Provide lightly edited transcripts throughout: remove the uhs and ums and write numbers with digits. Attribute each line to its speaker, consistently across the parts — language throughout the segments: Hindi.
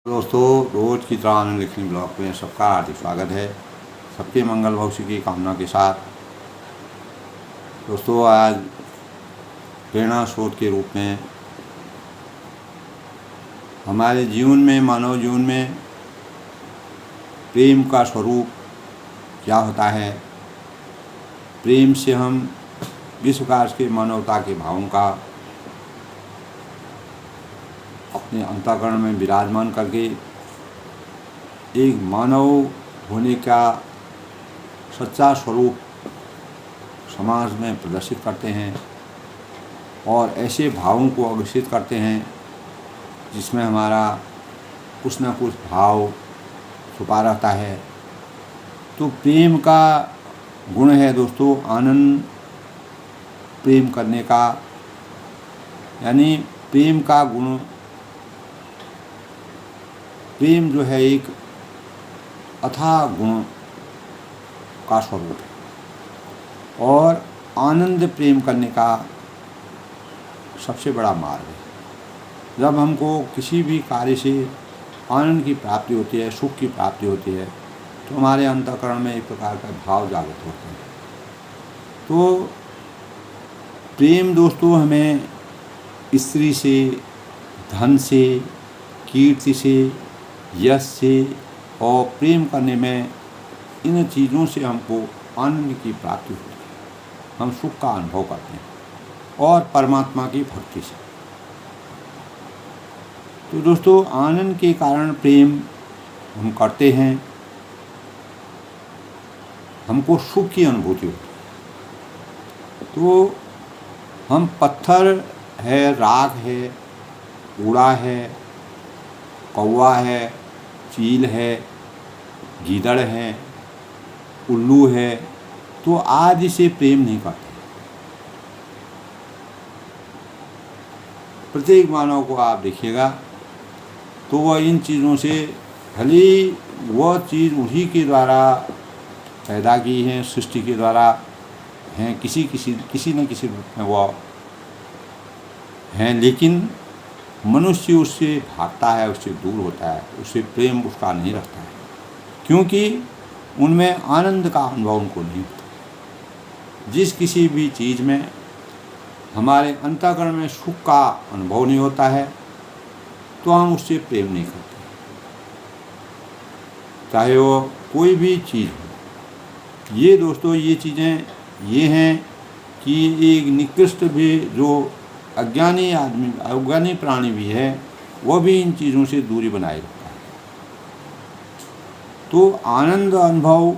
Speaker 1: दोस्तों, रोज की तरह आनंद लिखनी ब्लॉग में सबका हार्दिक स्वागत है। सबके मंगल भविष्य की कामना के साथ दोस्तों, आज प्रेरणा स्रोत के रूप में हमारे जीवन में, मानव जीवन में प्रेम का स्वरूप क्या होता है, प्रेम से हम किस प्रकार के मानवता के भावों का अपने अंतःकरण में विराजमान करके एक मानव होने का सच्चा स्वरूप समाज में प्रदर्शित करते हैं और ऐसे भावों को अग्रसित करते हैं जिसमें हमारा कुछ न कुछ भाव छुपा रहता है। तो प्रेम का गुण है दोस्तों आनंद प्रेम करने का, यानी प्रेम का गुण, प्रेम जो है एक अथाह गुण का स्वरूप है और आनंद प्रेम करने का सबसे बड़ा मार्ग है। जब हमको किसी भी कार्य से आनंद की प्राप्ति होती है, सुख की प्राप्ति होती है, तो हमारे अंतःकरण में एक प्रकार का भाव जागृत होते हैं। तो प्रेम दोस्तों हमें स्त्री से, धन से, कीर्ति से, यश से और प्रेम करने में, इन चीज़ों से हमको आनंद की प्राप्ति होती है। हम सुख का अनुभव करते हैं और परमात्मा की भक्ति से। तो दोस्तों, आनंद के कारण प्रेम हम करते हैं, हमको सुख की अनुभूति होती है। तो हम पत्थर है, राख है, कूड़ा है, कौवा है, चील है, गीदड़ है, उल्लू है, तो आदि से प्रेम नहीं करते। प्रत्येक मानव को आप देखिएगा तो वह इन चीज़ों से, भले वह चीज़ उन्हीं के द्वारा पैदा की है, सृष्टि के द्वारा हैं, किसी न किसी रूप में वह हैं, लेकिन मनुष्य उससे भागता है, उससे दूर होता है, उससे प्रेम उसका नहीं रखता है, क्योंकि उनमें आनंद का अनुभव उनको नहीं होता। जिस किसी भी चीज़ में हमारे अंतःकरण में सुख का अनुभव नहीं होता है तो हम उससे प्रेम नहीं करते, चाहे वो कोई भी चीज़ हो। ये दोस्तों, ये चीज़ें ये हैं कि एक निकृष्ट भी जो अज्ञानी आदमी, अज्ञानी प्राणी भी है, वह भी इन चीज़ों से दूरी बनाए रखता है। तो आनंद अनुभव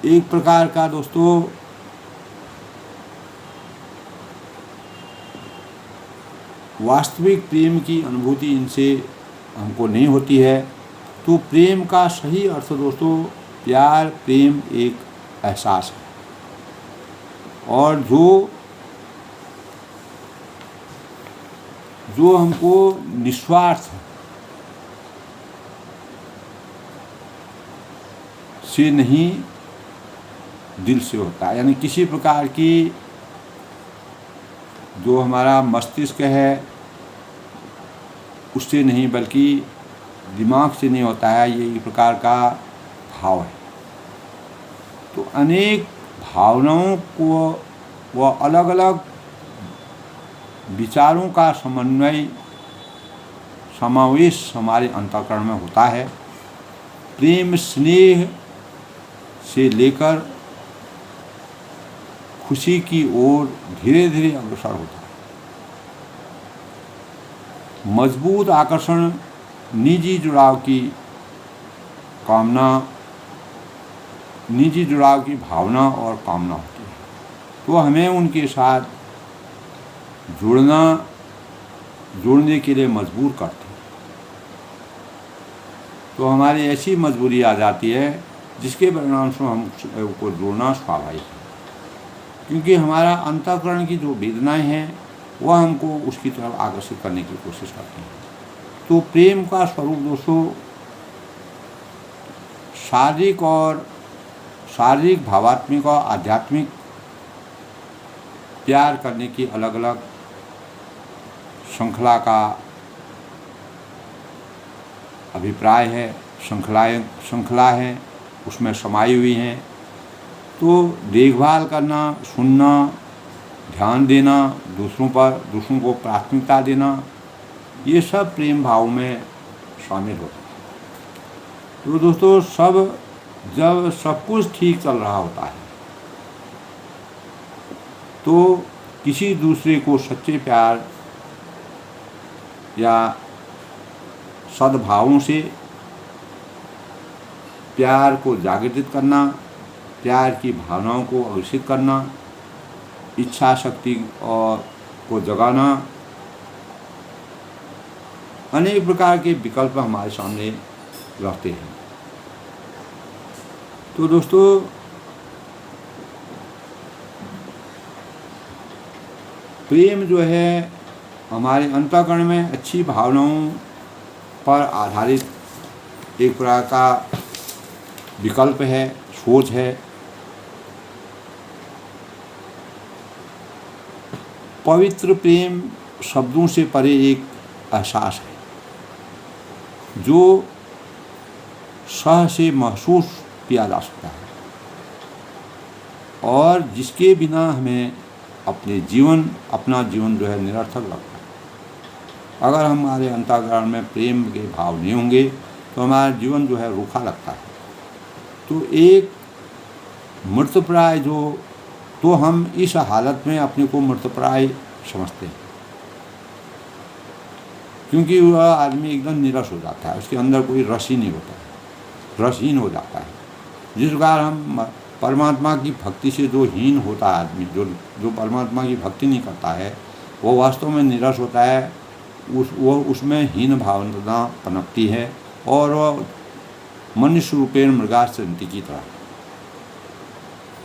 Speaker 1: एक प्रकार का दोस्तों वास्तविक प्रेम की अनुभूति इनसे हमको नहीं होती है। तो प्रेम का सही अर्थ दोस्तों, प्यार, प्रेम एक एहसास है और जो हमको निस्वार्थ से नहीं, दिल से होता है। यानी किसी प्रकार की जो हमारा मस्तिष्क है उससे नहीं, बल्कि दिमाग से नहीं होता है, ये एक प्रकार का भाव है। तो अनेक भावनाओं को, वह अलग अलग विचारों का समावेश हमारे अंतःकरण में होता है। प्रेम स्नेह से लेकर खुशी की ओर धीरे धीरे अग्रसर होता है। मजबूत आकर्षण, निजी जुड़ाव की कामना, निजी जुड़ाव की भावना और कामना होती है। तो हमें उनके साथ जुड़ने के लिए मजबूर करते हैं। तो हमारी ऐसी मजबूरी आ जाती है जिसके परिणाम से हमको जुड़ना स्वाभाविक है, क्योंकि हमारा अंतःकरण की जो वेदनाएं हैं वह हमको उसकी तरफ आकर्षित करने की कोशिश करती हैं। तो प्रेम का स्वरूप दोस्तों शारीरिक, भावात्मिक और आध्यात्मिक प्यार करने की अलग अलग श्रृंखला का अभिप्राय है, श्रृंखला है, उसमें समाई हुई हैं। तो देखभाल करना, सुनना, ध्यान देना, दूसरों को प्राथमिकता देना, ये सब प्रेम भाव में शामिल होता है। तो दोस्तों, जब सब कुछ ठीक चल रहा होता है तो किसी दूसरे को सच्चे प्यार या सद्भावों से प्यार को जागृत करना, प्यार की भावनाओं को अग्रसित करना, इच्छा शक्ति को जगाना, अनेक प्रकार के विकल्प हमारे सामने रहते हैं। तो दोस्तों, प्रेम जो है हमारे अंतःकरण में अच्छी भावनाओं पर आधारित एक प्रकार का विकल्प है, सोच है। पवित्र प्रेम शब्दों से परे एक एहसास है जो सह से महसूस किया जा सकता है और जिसके बिना हमें अपना जीवन जो है निरर्थक लगता है। अगर हमारे अंतःकरण में प्रेम के भाव नहीं होंगे तो हमारा जीवन जो है रूखा लगता है। तो एक मृतप्राय तो हम इस हालत में अपने को मृतप्राय समझते हैं, क्योंकि वह आदमी एकदम निराश हो जाता है, उसके अंदर कोई रस ही नहीं होता है, रसहीन हो जाता है। जिस प्रकार हम परमात्मा की भक्ति से जो हीन होता है आदमी, जो परमात्मा की भक्ति नहीं करता है, वो वास्तव में निराश होता है, उसमें हीन भावना पनपती है और वह मनुष्य रूपेण मृगासंति की तरह।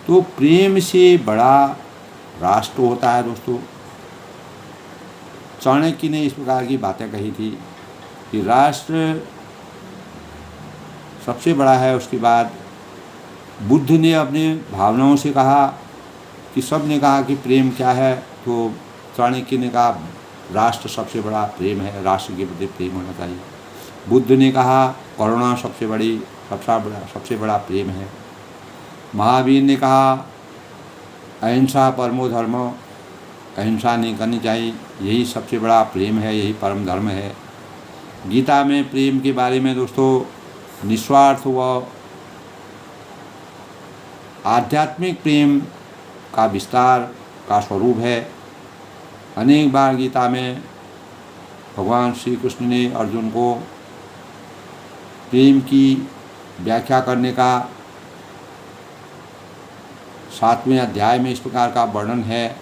Speaker 1: तो प्रेम से बड़ा राष्ट्र होता है दोस्तों। चाणक्य ने इस प्रकार की बातें कही थी कि राष्ट्र सबसे बड़ा है। उसके बाद बुद्ध ने अपने भावनाओं से कहा कि सब ने कहा कि प्रेम क्या है, तो चाणक्य ने कहा राष्ट्र सबसे बड़ा प्रेम है, राष्ट्र के प्रति प्रेम होना चाहिए। बुद्ध ने कहा करुणा सबसे बड़ा प्रेम है। महावीर ने कहा अहिंसा परमो धर्म, अहिंसा नहीं करनी चाहिए, यही सबसे बड़ा प्रेम है, यही परम धर्म है। गीता में प्रेम के बारे में दोस्तों निस्वार्थ व आध्यात्मिक प्रेम का विस्तार का स्वरूप है। अनेक बार गीता में भगवान श्री कृष्ण ने अर्जुन को प्रेम की व्याख्या करने का 7वें अध्याय में इस प्रकार का वर्णन है,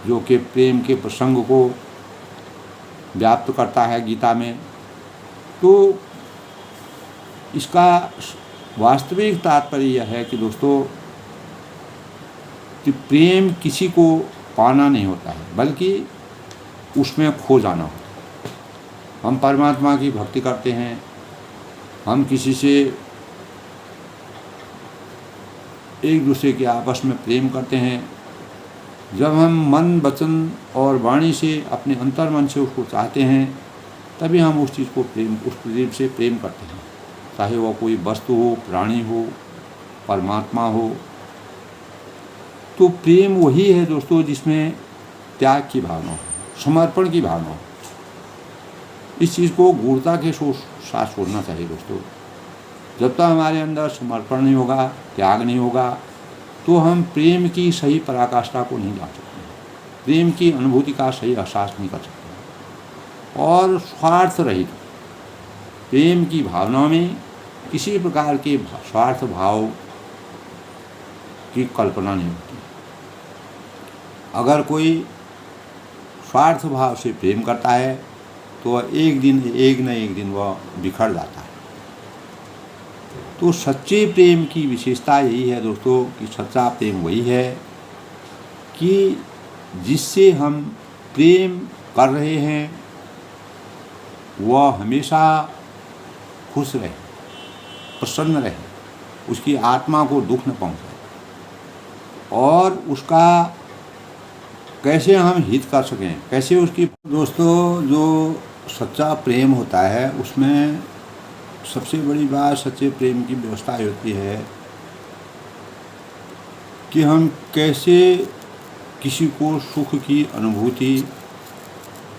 Speaker 1: जो कि प्रेम के प्रसंग को व्याप्त करता है गीता में। तो इसका वास्तविक तात्पर्य यह है कि दोस्तों कि प्रेम किसी को पाना नहीं होता है, बल्कि उसमें खो जाना होता है। हम परमात्मा की भक्ति करते हैं, हम किसी से एक दूसरे के आपस में प्रेम करते हैं। जब हम मन, वचन और वाणी से अपने अंतर्मन से उसको चाहते हैं, तभी हम उस चीज़ को उस प्रेम से प्रेम करते हैं, चाहे वह कोई वस्तु हो, प्राणी हो, परमात्मा हो। तो प्रेम वही है दोस्तों जिसमें त्याग की भावना हो, समर्पण की भावना हो। इस चीज़ को गूढ़ता के साथ छोड़ना चाहिए दोस्तों। जब तक हमारे अंदर समर्पण नहीं होगा, त्याग नहीं होगा, तो हम प्रेम की सही पराकाष्ठा को नहीं जान सकते, प्रेम की अनुभूति का सही एहसास नहीं कर सकते। और स्वार्थ रहित प्रेम की भावना में किसी प्रकार के स्वार्थ भाव की कल्पना नहीं होती। अगर कोई स्वार्थ भाव से प्रेम करता है तो एक न एक दिन वह बिखर जाता है। तो सच्चे प्रेम की विशेषता यही है दोस्तों कि सच्चा प्रेम वही है कि जिससे हम प्रेम कर रहे हैं वह हमेशा खुश रहे, प्रसन्न रहे, उसकी आत्मा को दुख न पहुंचे और उसका कैसे हम हित कर सकें, कैसे उसकी। दोस्तों, जो सच्चा प्रेम होता है उसमें सबसे बड़ी बात सच्चे प्रेम की व्यवस्था होती है कि हम कैसे किसी को सुख की अनुभूति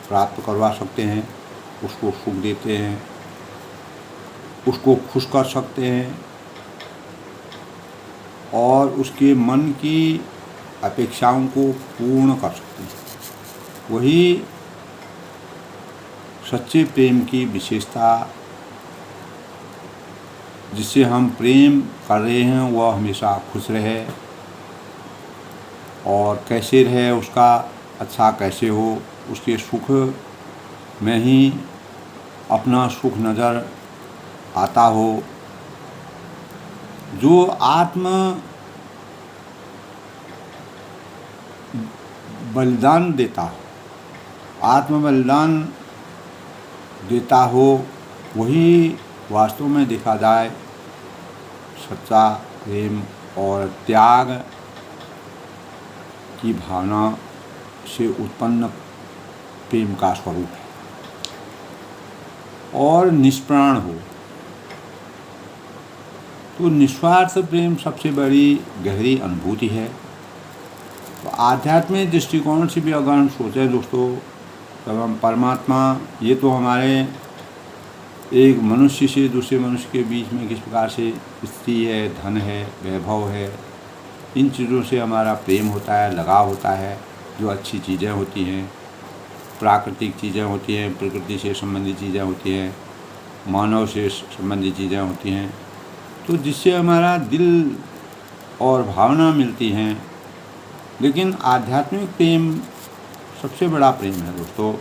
Speaker 1: प्राप्त करवा सकते हैं, उसको सुख देते हैं, उसको खुश कर सकते हैं और उसके मन की अपेक्षाओं को पूर्ण कर सकते हैं। वही सच्चे प्रेम की विशेषता, जिससे हम प्रेम कर रहे हैं वह हमेशा खुश रहे और कैसे रहे, उसका अच्छा कैसे हो, उसके सुख में ही अपना सुख नज़र आता हो। जो आत्म बलिदान देता हो, आत्म बलिदान देता हो, वही वास्तव में देखा जाए सच्चा प्रेम और त्याग की भावना से उत्पन्न प्रेम का स्वरूप है और निष्प्राण हो। तो निस्वार्थ प्रेम सबसे बड़ी गहरी अनुभूति है। तो आध्यात्मिक दृष्टिकोण से भी अगर हम सोचें दोस्तों, तब हम परमात्मा, ये तो हमारे एक मनुष्य से दूसरे मनुष्य के बीच में किस प्रकार से स्थिति है, धन है, वैभव है, इन चीज़ों से हमारा प्रेम होता है, लगाव होता है। जो अच्छी चीज़ें होती हैं, प्राकृतिक चीज़ें होती हैं, प्रकृति से संबंधित चीज़ें होती हैं, मानव से संबंधित चीज़ें होती हैं, तो जिससे हमारा दिल और भावना मिलती हैं। लेकिन आध्यात्मिक प्रेम सबसे बड़ा प्रेम है दोस्तों।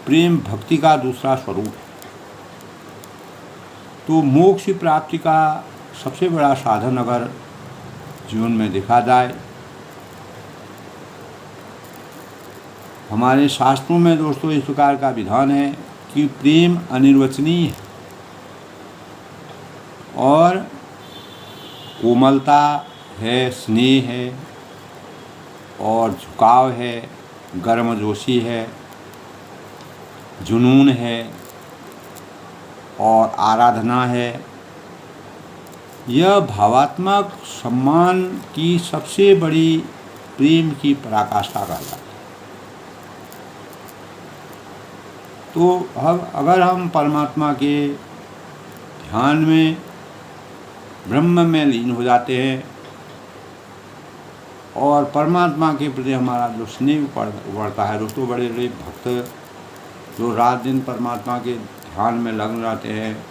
Speaker 1: प्रेम भक्ति का दूसरा स्वरूप है। तो मोक्ष प्राप्ति का सबसे बड़ा साधन अगर जीवन में देखा जाए, हमारे शास्त्रों में दोस्तों इस प्रकार का विधान है कि प्रेम अनिर्वचनीय है और कोमलता है, स्नेह है और झुकाव है, गर्मजोशी है, जुनून है और आराधना है। यह भावात्मक सम्मान की सबसे बड़ी प्रेम की पराकाष्ठा कहलाती है। तो अगर हम परमात्मा के ध्यान में, ब्रह्म में लीन हो जाते हैं और परमात्मा के प्रति हमारा जो स्नेह बढ़ता है दोस्तों, बड़े बड़े भक्त जो रात दिन परमात्मा के ध्यान में लग्न रहते हैं,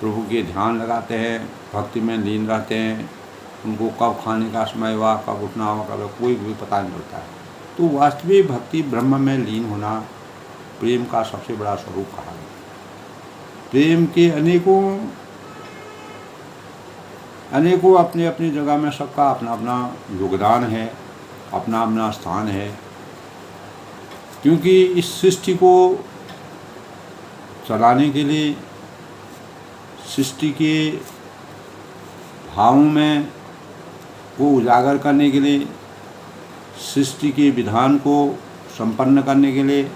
Speaker 1: प्रभु के ध्यान लगाते हैं, भक्ति में लीन रहते हैं, उनको कब खाने का समय हुआ, कब उठना हुआ, कब कोई भी पता नहीं चलता है। तो वास्तविक भक्ति, ब्रह्म में लीन होना प्रेम का सबसे बड़ा स्वरूप कहा है। प्रेम के अनेकों अपनी अपनी जगह में सबका अपना अपना योगदान है, अपना अपना स्थान है। क्योंकि इस सृष्टि को चलाने के लिए, सृष्टि के भावों में को उजागर करने के लिए, सृष्टि के विधान को संपन्न करने के लिए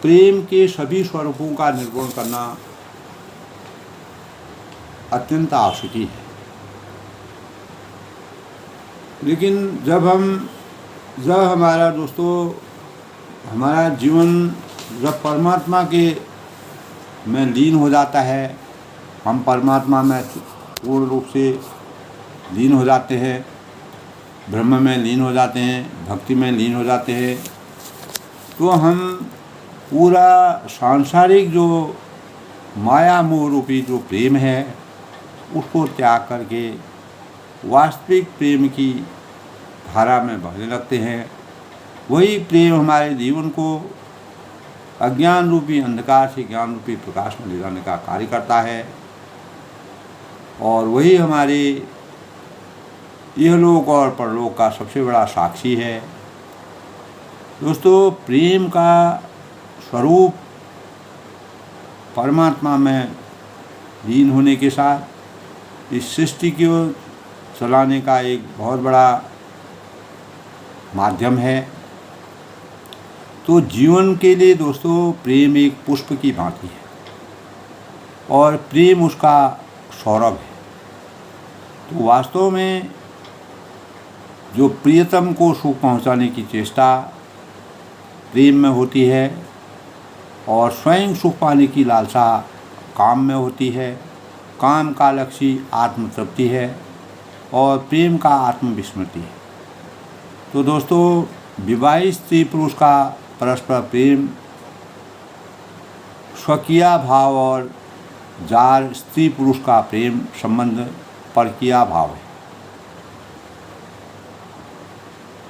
Speaker 1: प्रेम के सभी स्वरूपों का निर्गुण करना अत्यंत आवश्यक है। लेकिन जब हमारा दोस्तों, हमारा जीवन जब परमात्मा के में लीन हो जाता है, हम परमात्मा में पूर्ण रूप से लीन हो जाते हैं, ब्रह्म में लीन हो जाते हैं, भक्ति में लीन हो जाते हैं, तो हम पूरा सांसारिक जो माया मोह रूपी जो प्रेम है उसको त्याग करके वास्तविक प्रेम की धारा में बहने लगते हैं। वही प्रेम हमारे जीवन को अज्ञान रूपी अंधकार से ज्ञान रूपी प्रकाश में ले जाने का कार्य करता है और वही हमारे इहलोक और परलोक का सबसे बड़ा साक्षी है। दोस्तों, प्रेम का स्वरूप परमात्मा में लीन होने के साथ इस सृष्टि को चलाने का एक बहुत बड़ा माध्यम है। तो जीवन के लिए दोस्तों प्रेम एक पुष्प की भांति है और प्रेम उसका सौरभ है। तो वास्तव में जो प्रियतम को सुख पहुंचाने की चेष्टा प्रेम में होती है और स्वयं सुख पाने की लालसा काम में होती है। काम का लक्ष्य आत्मतृप्ति है और प्रेम का आत्मविस्मृति है। तो दोस्तों विवाहित स्त्री पुरुष का परस्पर प्रेम स्वकीय भाव और जार स्त्री पुरुष का प्रेम संबंध परकीय भाव है।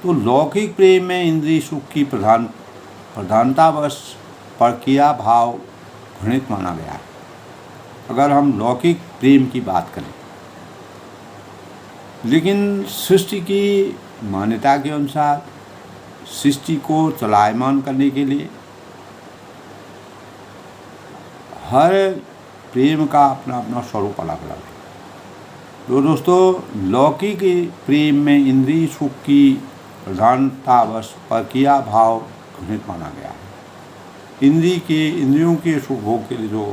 Speaker 1: तो लौकिक प्रेम में इंद्रिय सुख की प्रधानतावश परकीय भाव घृणित माना गया है। अगर हम लौकिक प्रेम की बात करें, लेकिन सृष्टि की मान्यता के अनुसार सृष्टि को चलायमान करने के लिए हर प्रेम का अपना अपना स्वरूप अलग अलग है। तो दोस्तों लौकिक प्रेम में इंद्रिय सुख की प्रधानतावश परकीय भाव घृणित माना गया है। इंद्रियों के सुख भोग के लिए जो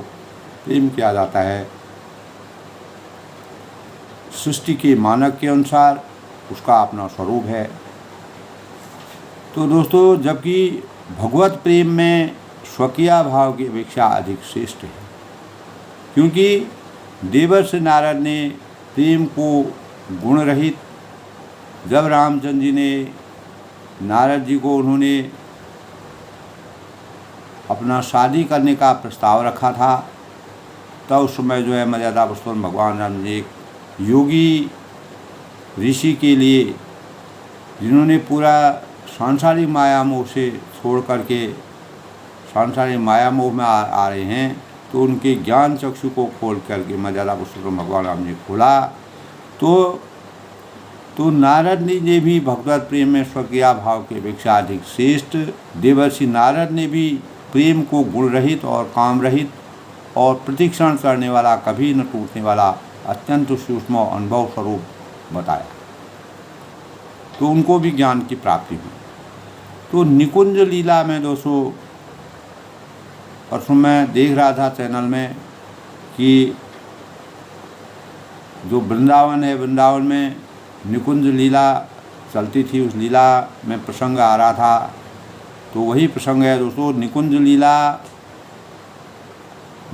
Speaker 1: प्रेम किया जाता है सृष्टि के मानक के अनुसार उसका अपना स्वरूप है। तो दोस्तों जबकि भगवत प्रेम में स्वकीय भाव की अपेक्षा अधिक श्रेष्ठ है, क्योंकि देवर्षि नारद ने प्रेम को गुण रहित, जब रामचंद्र जी ने नारद जी को उन्होंने अपना शादी करने का प्रस्ताव रखा था, तब उस समय जो है मर्यादा पुरुषोत्तम भगवान राम जी एक योगी ऋषि के लिए, जिन्होंने पूरा सांसारिक माया मोह से छोड़ करके सांसारिक माया मोह में आ रहे हैं, तो उनके ज्ञान चक्षु को खोल करके मर्यादा पुरुषोत्तम भगवान राम जी खोला। तो नारद ने भी भगवत प्रेम में स्वकीय भाव की अपेक्षा अधिक श्रेष्ठ, देवर्षि नारद ने भी प्रेम को गुण रहित और काम रहित और प्रतिक्षण करने वाला, कभी न टूटने वाला अत्यंत सूक्ष्म अनुभव स्वरूप बताया। तो उनको भी ज्ञान की प्राप्ति हुई। तो निकुंज लीला में दोस्तों परसों मैं देख रहा था चैनल में कि जो वृंदावन है, वृंदावन में निकुंज लीला चलती थी, उस लीला में प्रसंग आ रहा था। तो वही प्रसंग है दोस्तों, निकुंज लीला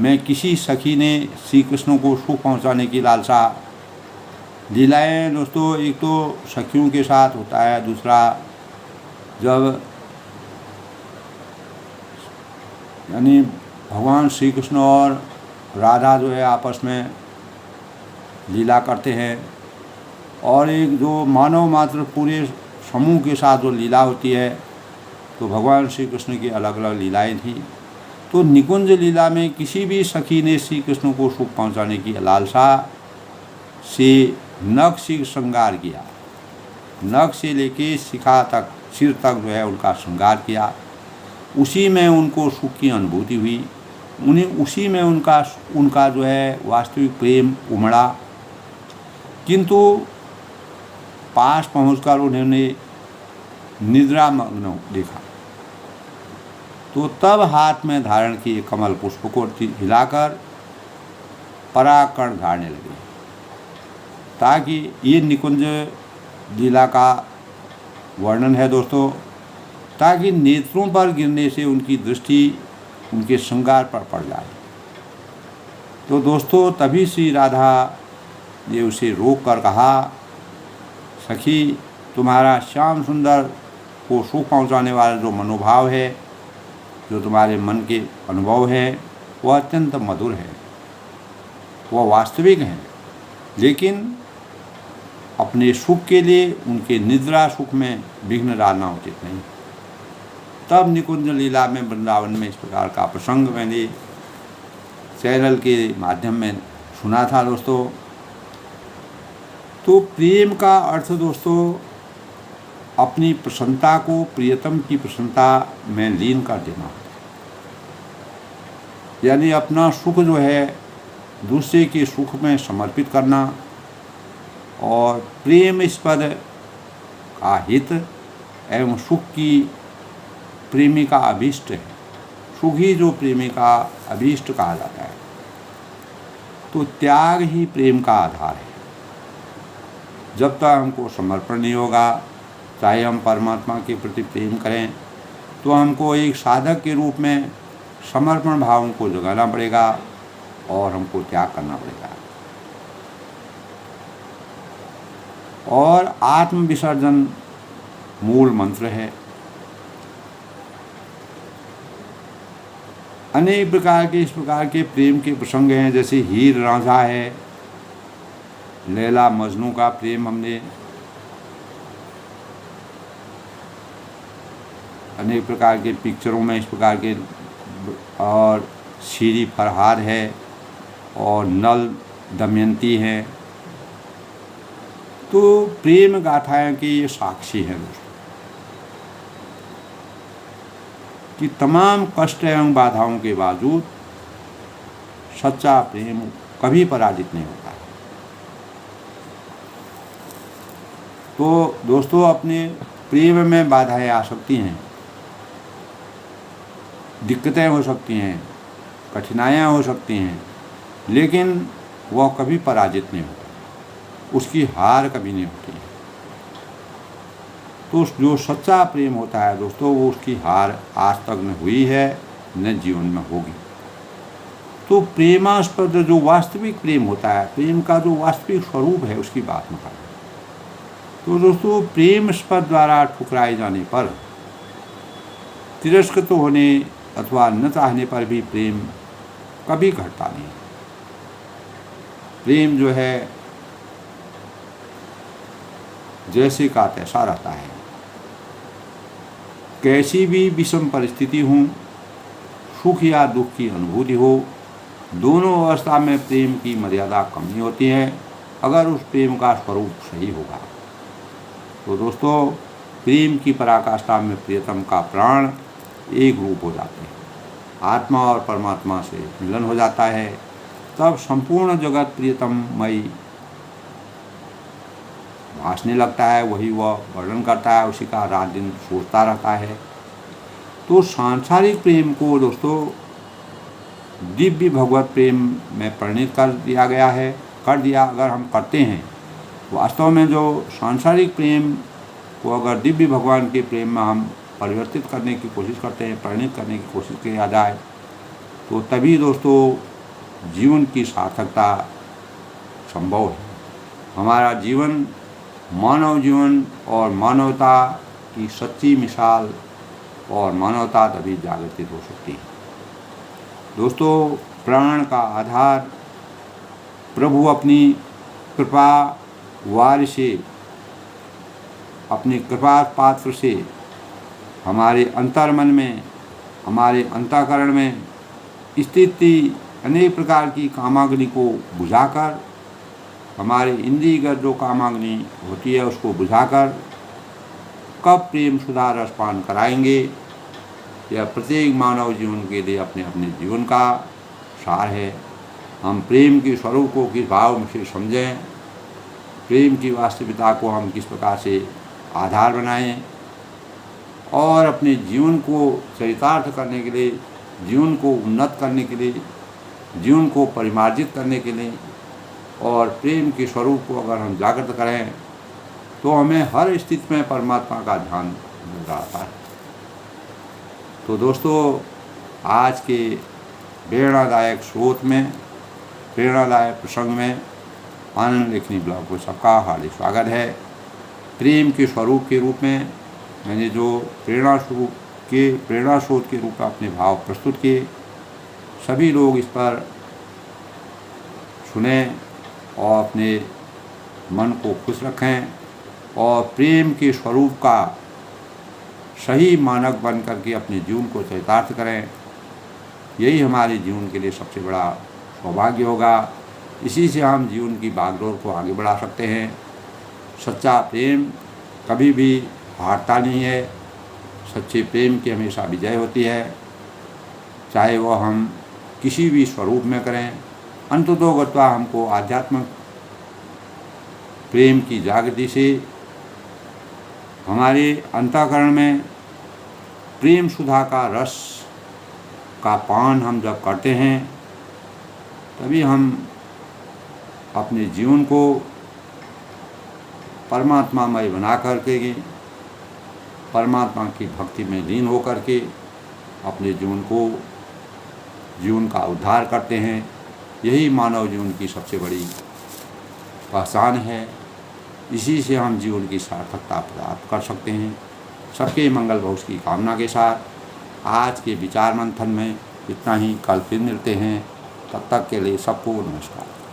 Speaker 1: में किसी सखी ने श्री कृष्ण को सुख पहुंचाने की लालसा, लीलाएं दोस्तों एक तो सखियों के साथ होता है, दूसरा जब यानी भगवान श्री कृष्ण और राधा जो है आपस में लीला करते हैं, और एक जो मानव मात्र पूरे समूह के साथ जो लीला होती है, तो भगवान श्री कृष्ण की अलग अलग लीलाएं थी। तो निकुंज लीला में किसी भी सखी ने श्री कृष्ण को सुख पहुंचाने की लालसा से नख से श्रृंगार किया, नख से लेके शिखा तक, सिर तक जो है उनका श्रृंगार किया, उसी में उनको सुख की अनुभूति हुई, उन्हें उसी में उनका जो है वास्तविक प्रेम उमड़ा। किंतु पास पहुंचकर उन्होंने निद्रा मग्न देखा, तो तब हाथ में धारण किए कमल पुष्प को हिलाकर पराकण झाड़ने लगे, ताकि ये निकुंज लीला का वर्णन है दोस्तों, ताकि नेत्रों पर गिरने से उनकी दृष्टि उनके श्रृंगार पर पड़ जाए। तो दोस्तों तभी श्री राधा ने उसे रोक कर कहा, सखी तुम्हारा श्याम सुंदर को सुख पहुंचाने वाला जो मनोभाव है, जो तुम्हारे मन के अनुभव है, वह अत्यंत मधुर है, वह वास्तविक है, लेकिन अपने सुख के लिए उनके निद्रा सुख में विघ्न डालना उचित नहीं। तब निकुंज लीला में वृंदावन में इस प्रकार का प्रसंग मैंने चैनल के माध्यम में सुना था दोस्तों। तो प्रेम का अर्थ दोस्तों अपनी प्रसन्नता को प्रियतम की प्रसन्नता में लीन कर देना, यानी अपना सुख जो है दूसरे के सुख में समर्पित करना, और प्रेम इस पद का हित एवं सुख की प्रेमी का अभीष्ट है। सुख ही जो प्रेमी का अभीष्ट कहा जाता है। तो त्याग ही प्रेम का आधार है। जब तक हमको समर्पण नहीं होगा, चाहे हम परमात्मा के प्रति प्रेम करें, तो हमको एक साधक के रूप में समर्पण भाव को जगाना पड़ेगा और हमको त्याग करना पड़ेगा। और आत्म विसर्जन मूल मंत्र है। अनेक प्रकार के इस प्रकार के प्रेम के प्रसंग हैं, जैसे हीर रांझा है, लैला मजनू का प्रेम हमने अनेक प्रकार के पिक्चरों में इस प्रकार के, और शीरी फरहाद है और नल दमयंती है। तो प्रेम गाथाएं की ये साक्षी है दोस्तों कि तमाम कष्ट एवं बाधाओं के बावजूद सच्चा प्रेम कभी पराजित नहीं होता। तो दोस्तों, अपने प्रेम में बाधाएं आ सकती हैं, दिक्कतें हो सकती हैं, कठिनाइयाँ हो सकती हैं, लेकिन वह कभी पराजित नहीं होता, उसकी हार कभी नहीं होती। तो जो सच्चा प्रेम होता है दोस्तों, वो उसकी हार आज तक न हुई है न जीवन में होगी। तो प्रेमास्पद जो वास्तविक प्रेम होता है, प्रेम का जो वास्तविक स्वरूप है, उसकी बात में करें तो दोस्तों, प्रेमास्पद द्वारा ठुकराए जाने पर, तिरस्कृत होने अथवा न चाहने पर भी प्रेम कभी घटता नहीं। प्रेम जो है जैसे का तैसा रहता है। कैसी भी विषम परिस्थिति हो, सुख या दुख की अनुभूति हो, दोनों अवस्था में प्रेम की मर्यादा कम नहीं होती है, अगर उस प्रेम का स्वरूप सही होगा। तो दोस्तों, प्रेम की पराकाष्ठा में प्रियतम का प्राण एक रूप हो जाते हैं, आत्मा और परमात्मा से मिलन हो जाता है, तब संपूर्ण जगत प्रियतममयी भासने लगता है, वही वह वर्णन करता है, उसी का रात दिन सोचता रहता है। तो सांसारिक प्रेम को दोस्तों दिव्य भगवत प्रेम में परिणित कर दिया गया है, कर दिया अगर हम करते हैं। वास्तव में जो सांसारिक प्रेम को अगर दिव्य भगवान के प्रेम में हम परिवर्तित करने की कोशिश करते हैं, परिणित करने की कोशिश किया जाए, तो तभी दोस्तों जीवन की सार्थकता संभव है। हमारा जीवन मानव जीवन और मानवता की सच्ची मिसाल और मानवता तभी जागृत हो सकती है। दोस्तों, प्राण का आधार प्रभु अपनी कृपा वार से, अपनी कृपा पात्र से हमारे अंतर्मन में, हमारे अंतःकरण में स्थिति अनेक प्रकार की कामाग्नि को बुझाकर, हमारे इंद्रियगत जो कामाग्नि होती है उसको बुझाकर कब प्रेम सुधा रसपान कराएंगे, यह प्रत्येक मानव जीवन के लिए अपने अपने जीवन का सार है। हम प्रेम के स्वरूप को किस भाव से समझें, प्रेम की वास्तविकता को हम किस प्रकार से आधार बनाएं और अपने जीवन को चरितार्थ करने के लिए, जीवन को उन्नत करने के लिए, जीवन को परिमार्जित करने के लिए और प्रेम के स्वरूप को अगर हम जागृत करें तो हमें हर स्थिति में परमात्मा का ध्यान मिल रहा है। तो दोस्तों, आज के प्रेरणादायक स्रोत में, प्रेरणादायक प्रसंग में आनंद लेखनी ब्लॉग को सबका हार्दिक स्वागत है। प्रेम के स्वरूप के रूप में मैंने जो प्रेरणा स्रोत के रूप में अपने भाव प्रस्तुत किए, सभी लोग इस पर सुने और अपने मन को खुश रखें और प्रेम के स्वरूप का सही मानक बन करके अपने जीवन को चरितार्थ करें। यही हमारे जीवन के लिए सबसे बड़ा सौभाग्य होगा। इसी से हम जीवन की बागडोर को आगे बढ़ा सकते हैं। सच्चा प्रेम कभी भी हारता नहीं है, सच्चे प्रेम की हमेशा विजय होती है, चाहे वह हम किसी भी स्वरूप में करें। अंततोगत्वा हमको आध्यात्मिक प्रेम की जागृति से हमारे अंतःकरण में प्रेम सुधा का रस का पान हम जब करते हैं, तभी हम अपने जीवन को परमात्मामय बना करके, परमात्मा की भक्ति में लीन होकर के अपने जीवन का उद्धार करते हैं। यही मानव जीवन की सबसे बड़ी पहचान है। इसी से हम जीवन की सार्थकता प्राप्त कर सकते हैं। सबके मंगल भविष्य की कामना के साथ आज के विचार मंथन में इतना ही। कल फिर मिलते हैं, तब तक के लिए सबको नमस्कार।